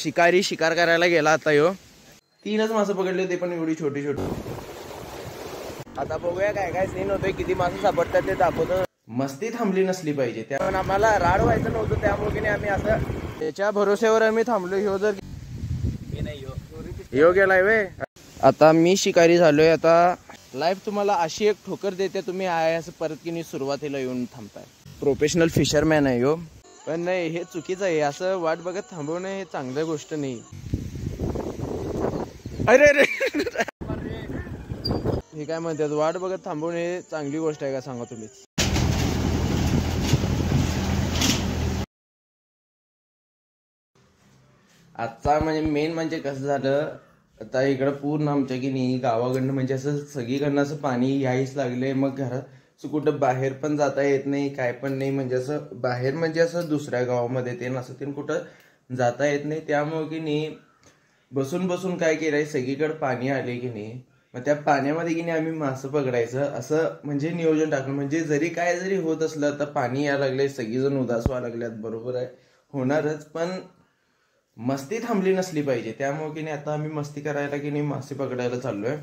शिकार करायला गेला आता ह्यो 3च मासे पकडले ते पण एवढी छोटी छोटी। आता बघूया काय काय सीन होतोय, किती मासे सापडतात ते दाखवतो। मस्ती थांबली नसली पाहिजे, त्यामुळे आम्हाला राड व्हायचं नव्हतं, त्यामुळे आम्ही असं त्याच्या भरोश्यावर आम्ही थांबलो। ह्यो जर ह्यो गेलाय वे, आता मी शिकारी झालोय। आता लाईफ तुम्हाला अशी एक ठोकर देते, तुम्ही आहे असं परत की नाही सुरुवातीला येऊन थांबताय। प्रोफेशनल फिशरमॅन आहे ह्यो, पण नाही हे चुकीचं आहे। असं वाट बघत थांबवणं हे चांगली गोष्ट नाही। अरे अरे हे काय म्हणतात, वाट बघत थांबवणे हे चांगली गोष्ट आहे का सांगा तुम्ही? आजचा म्हणजे मेन म्हणजे कसं झालं, आता इकडं पूर्ण आमच्या की नाही गावाकडनं म्हणजे असं सगळीकडनं असं पाणी यायच लागले। मग घरात कुठं बाहेर पण जाता येत नाही, काय पण नाही। म्हणजे असं बाहेर म्हणजे असं दुसऱ्या गावामध्ये ते नसं ते कुठं जाता येत नाही। त्यामुळे की नाही बसून बसून काय केलंय, सगळीकडे पाणी आले की नाही, मग त्या पाण्यामध्ये की नाही आम्ही मासे पकडायचं असं म्हणजे नियोजन टाकलं। म्हणजे जरी काय जरी होत असलं तर पाणी यायला लागले, सगळीजण उदास व्हायला लागल्यात, बरोबर आहे होणारच, पण मस्ती थांबली नसली पाहिजे। त्यामुळे की नाही आता आम्ही मस्ती करायला की नाही मासे पकडायला चाललोय।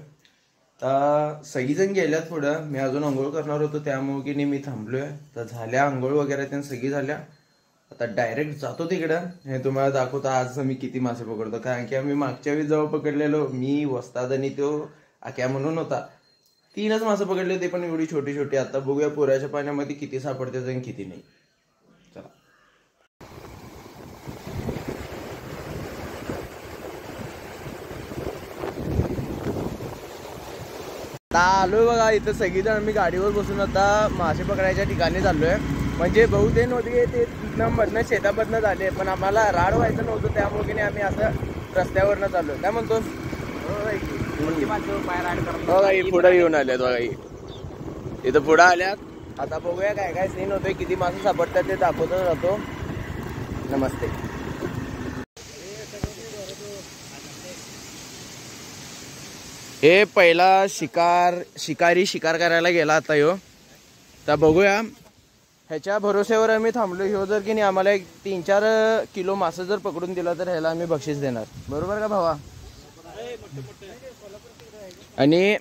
तर सगळीजण गेल्यात थोडं, मी अजून आंघोळ करणार होतो, त्यामुळे की नाही मी थांबलोय। तर झाल्या आंघोळ वगैरे त्या सगळी झाल्या, आता डायरेक्ट जातो तिकडं। हे तुम्हाला दाखवतो आज मी किती मासे पकडतो, कारण की आम्ही मागच्या वेळी जेव्हा पकडलेलो, मी वस्ताद आणि तो आक्या म्हणून होता, 3च मासे पकडले ते पण एवढी छोटी छोटी। आता बघूया पोऱ्याच्या पाण्यामध्ये किती सापडतात आणि किती नाही। चला आलोय बघा इथं सगळीजण, आम्ही गाडीवर बसून आता मासे पकडायच्या ठिकाणी चाललोय। म्हणजे बहुतेक नव्हते ते तिथनं मधनं शेतामधनं झाले, पण आम्हाला राड व्हायचं नव्हतं, त्यामुळे की नाही आम्ही असं रस्त्यावरनं चाललोय। काय म्हणतोस? पुढे येऊन आल्यात बघा, इथं पुढे आल्यात। आता बघूया काय काय सीन होतोय, किती मासे सापडतात ते दाखवतो जातो। नमस्ते। हे पहिला शिकारी करायला गेला आता ह्यो। तर बघूया, ह्याच्या भरोश्यावर आम्ही थांबलो। ह्यो जर की नाही आम्हाला 3-4 किलो मासे जर पकडून दिला तर ह्याला आम्ही बक्षीस देणार, बरोबर का भावा? आणि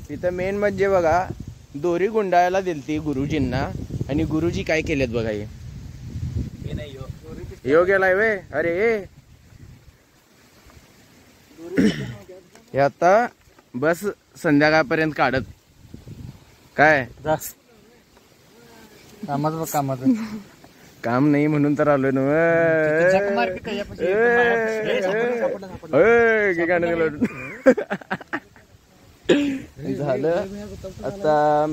तिथं मेन म्हणजे बघा, दोरी गुंडाळायला दिलती गुरुजींना, आणि गुरुजी काय केलेत बघा, ह्यो गेलाय वे। अरे हे आता बस संध्याकाळपर्यंत काढत काय कामाचं काम नाही म्हणून तर आलोय ना। झालं आता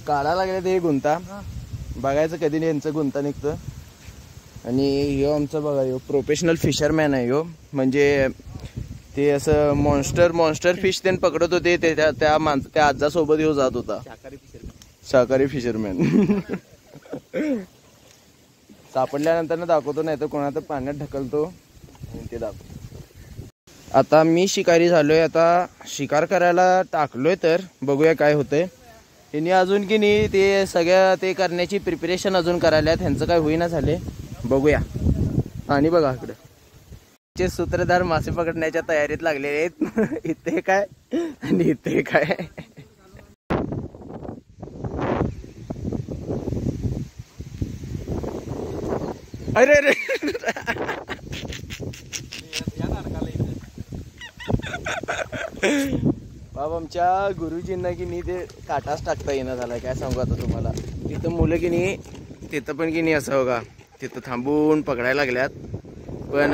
काढायला लागले ते गुंता, बघायचं कधी यांचं गुंता निघतं। आणि ह्यो आमचं बघा, ह्यो प्रोफेशनल फिशरमॅन आहे ह्यो। म्हणजे ते असं मॉन्स्टर फिश त्यांनी पकडत होते, त्या आजासोबत ह्यो जात होता, शाकाहारी फिशरमॅन। सापडल्यानंतर ना दाखवतो, नाही तर कोणाला पाण्यात ढकलतो आणि ते दाखवतो। आता मी शिकारी झालोय, आता शिकार करायला टाकलोय, तर बघूया काय होतंय। त्यांनी अजून की नाही ते सगळ्या ते करण्याची प्रिपरेशन अजून करायला, ह्यांचं काय होईना झाले, बघूया। आणि बघा इकडे चे सूत्रधार मासे पकडण्याच्या तयारीत लागलेले आहेत। इथे काय आणि इथे काय, अरे अरे बाबा आमच्या गुरुजींना की नाही ते काटाच टाकता येणं झालाय, काय सांगू आता तुम्हाला। तिथं मुलं की नाही, तिथं पण की नाही असं बघा, तिथं थांबून पकडायला लागल्यात, पण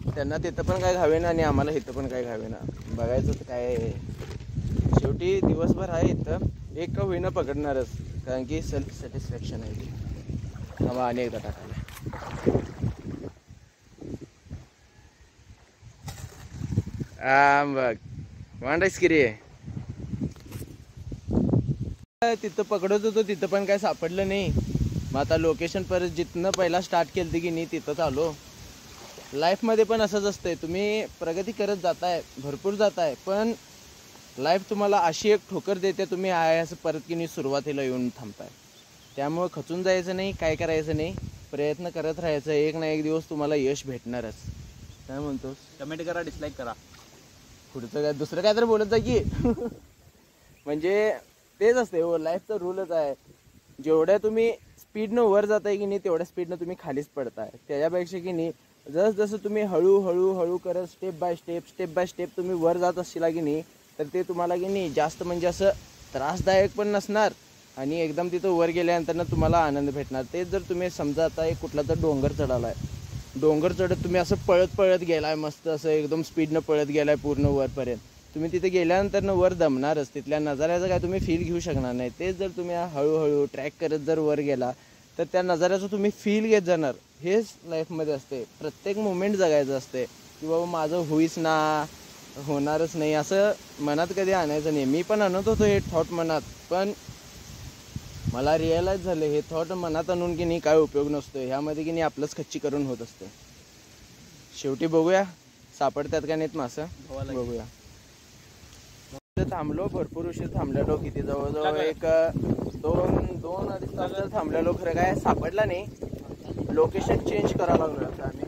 त्यांना तिथं पण काय घावेना आणि आम्हाला इथं पण काय घावेना। बघायचं तर काय, शेवटी दिवसभर आहे इथं, एक का होईना पकडणारच, कारण की सेल्फ सॅटिस्फॅक्शन आहे ती। हवा आणि एकदा टाकायला बघ मांडायच की रे। तिथं पकडत होतो, तिथं पण काय सापडलं नाही। मग आता लोकेशन परत जिथनं पहिला स्टार्ट केलं की नाही तिथंच आलो। लाईफमध्ये पण असंच असतंय, तुम्ही प्रगती करत जाताय, भरपूर जाताय, पण लाईफ तुम्हाला अशी एक ठोकर देते, तुम्ही आहे असं परत की नाही सुरुवातीला येऊन थांबताय। त्यामुळे खचून जायचं नाही, काय करायचं नाही, प्रयत्न करत राहायचं, एक ना एक दिवस तुम्हाला यश भेटणारच. काय म्हणतोस? कमेंट करा, डिसलाईक करा, पुढचं काय दुसरं काय तर बोलत जा की. म्हणजे तेच असते हो, लाईफचा रूलच आहे. जेवढ्या तुम्ही स्पीडनं वर जाताय की नाही तेवढ्या स्पीडनं तुम्ही खालीच पडताय. त्याच्यापेक्षा की नाही जसं तुम्ही हळू करत स्टेप बाय स्टेप तुम्ही वर जात असशीला की नाही तर ते तुम्हाला की नाही जास्त म्हणजे असं त्रासदायक पण नसणार आणि एकदम तिथं वर गेल्यानंतर तुम्हाला आनंद भेटणार. तेच जर तुम्ही समजा आता एक कुठला तर डोंगर चढालाय, डोंगर चढत तुम्ही असं पळत गेलाय, मस्त असं एकदम स्पीडनं पळत गेलाय पूर्ण वरपर्यंत, तुम्ही तिथे गेल्यानंतर वर दमणारच. तिथल्या नजाऱ्याचं काय तुम्ही फील घेऊ शकणार नाही. तेच जर तुम्ही हळूहळू ट्रॅक करत जर वर गेला तर त्या नजाऱ्याचं तुम्ही फील घेत जाणार. हेच लाईफमध्ये असते. प्रत्येक मोमेंट जगायचं असते की बाबा माझं होईच ना, होणारच नाही असं मनात कधी आणायचं नाही. मी पण आणत होतो हे थॉट मनात, पण मला रिअलाइज झालं हे थॉट मनात आणून की नाही काय उपयोग नसतो. ह्यामध्ये की नाही आपलंच खच्चीकरण होत असते. शेवटी बघूया सापडतात का नाहीत मासं, बघूया. थांबलो, भरपूर उशीर थांबलेलो, किती जवळजवळ एक 2-2.5 तास तर थांबलेलो. खरं काय सापडला नाही. लोकेशन चेंज करावं लागलं आता आम्ही.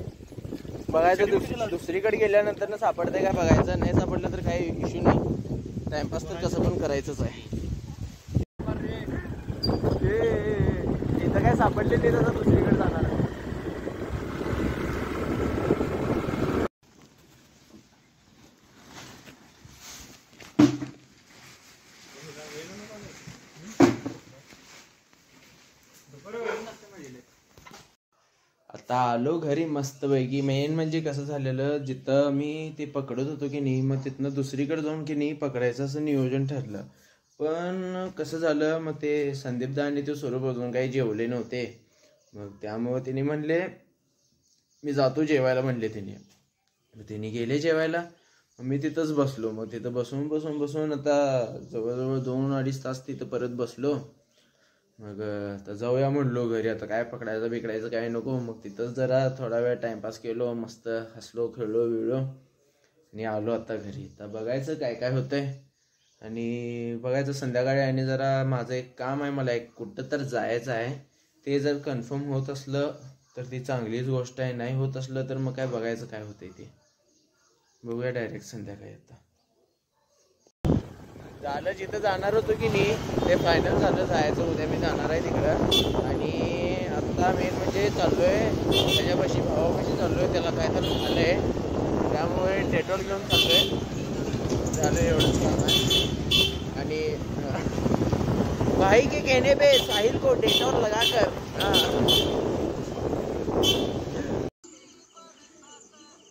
बघायचं दुसरीकडे गेल्यानंतर ना सापडतंय काय बघायचं. नाही सापडलं तर काही इश्यू नाही, टाइमपास तर कसं पण करायचंच आहे. इथं काय सापडले नाही तर दुसरीकडे जाणार आहे. आता आलो घरी मस्तपैकी. मेन म्हणजे कसं झालेलं, जिथं मी ते पकडत होतो की नाही मग तिथनं दुसरीकडे जाऊन की नाही पकडायचं असं नियोजन ठरलं. पण कसं झालं, मग ते संदीपदा आणि ते स्वरूप अजून काही जेवले नव्हते. मग त्यामुळं त्यांनी म्हणले मी जातो जेवायला म्हणले त्यांनी. मग त्यांनी गेले जेवायला, मी तिथंच बसलो. मग तिथं बसून आता जवळजवळ 2-2.5 तास तिथं परत बसलो. मग आता जाऊया म्हणलो घरी. आता काय पकडायचं बिकडायचं काय नको. मग तिथंच जरा थोडा वेळ टाइमपास केलो, मस्त हसलो खेळलो आणि आलो आता घरी. आता बघायचं काय काय होतंय आणि बघायचं संध्याकाळी. आणि जरा माझं एक काम आहे, मला एक कुठं तर जायचं आहे. ते जर कन्फर्म होत असलं तर ती चांगलीच गोष्ट आहे, नाही होत असलं तर मग काय बघायचं काय होतंय ते बघूया डायरेक्ट संध्याकाळी. आता झालं जिथं जाणार होतो की नाही ते फायनल झालं, जायचं. उद्या मी जाणार आहे तिकडं. आणि आत्ता मेन म्हणजे चाललोय त्याच्यापाशी, भावापाशी चाललोय. त्याला काय तर झालंय त्यामुळे डेटॉल घेऊन चाललोय. झालं एवढंच काम आहे. आणि भाई के कहने पे साहिल को डेटॉल लगा कर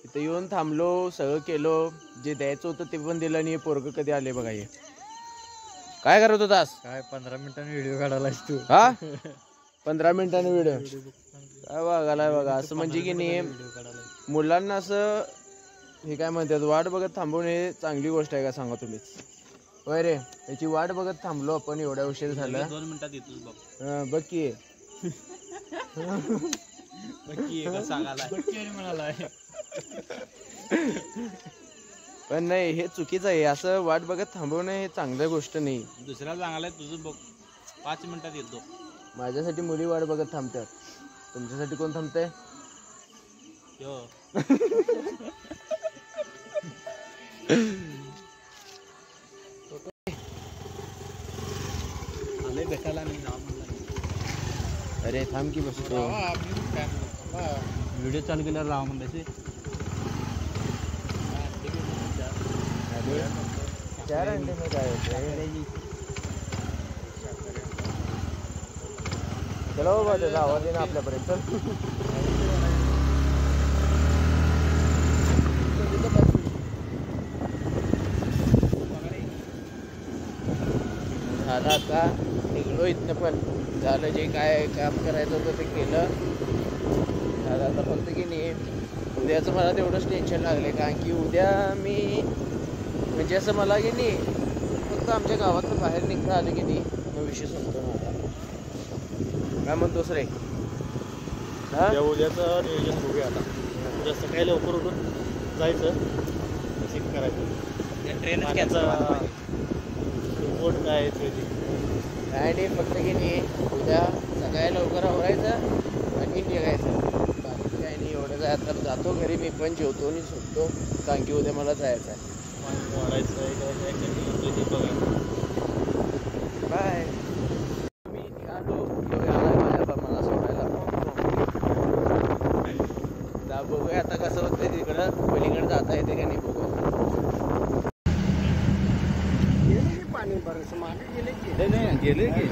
इथं येऊन थांबलो, सगळं केलो. जे द्यायचं होतं ते पण दिलं आणि पोरग कधी आले बघा. हे काय करत होतास? काय 15 मिनिटांनी व्हिडिओ काढायलास तू? हा 15 मिनिटांनी व्हिडिओ काय बघायला बघा. असं म्हणजे की नाही मुलांना असं हे काय म्हणतात वाट बघत थांबवणे हे चांगली गोष्ट आहे का सांगा तुम्हीच. होय रे, याची वाट बघत थांबलो आपण एवढ्या उशीर झाला. 2 मिनिटात येतोस बघ. बघ की म्हणाला. पण नाही हे चुकीचं आहे. असं वाट बघत थांबवणं हे चांगली गोष्ट नाही. दुसऱ्या चांगला आहे तुझं बघ. 5 मिनिटात येतो. माझ्यासाठी मुली वाट बघत थांबतात, तुमच्यासाठी कोण थांबतंय? भेटायला नाही नाव म्हणलं. अरे थांब की बसतो. व्हिडिओ चालू केल्यावर राव म्हणलं. चार अंडे में काय होते. चला बाबा त्याचा आवाज येईना आपल्यापर्यंत. झालं आता निघलो इथनं. पण झालं जे काय काम करायचं होतं ते केलं. झालं आता फक्त की नाही उद्याचं मला तेवढंच टेन्शन लागले. कारण की उद्या मी म्हणजे असं मला की नाही फक्त आमच्या गावातनं बाहेर निघता आलं की नाही मग विषय संपतो माझा. काय म्हणतोस रे? हा उद्याचं नियोजन बघूया. आता उद्या सकाळी लवकर उठून जायचं, चेक करायचं ट्रेन बोट काय आहे काय नाही. फक्त की नाही उद्या सकाळी लवकर आवरायचं आणि निघायचं. बाकी काही नाही एवढं जाय. तर जातो घरी मी पण जेवतो आणि सुटतो कारण की उद्या मला जायचं आहे. पाणी वाढायचं आहे काय बघा. बाय. मी निघालो मला सोडायला. बघूया आता कसं होतं तिकडं पलीकडे जाता येते का नाही बघूया. पाणी बरंच मागे गेले गेले की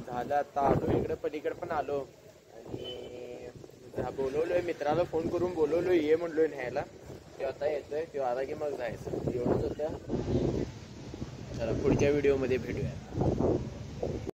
झालं. आता आलो इकडे पलीकडे पण आलो आणि बोलवलोय मित्राला फोन करून बोलवलोय ये म्हणलोय न्यायला. तो आता येतोय. तो आला की मग जायचं. एवढंच होतं. चला पुढच्या व्हिडिओमध्ये भेटूया.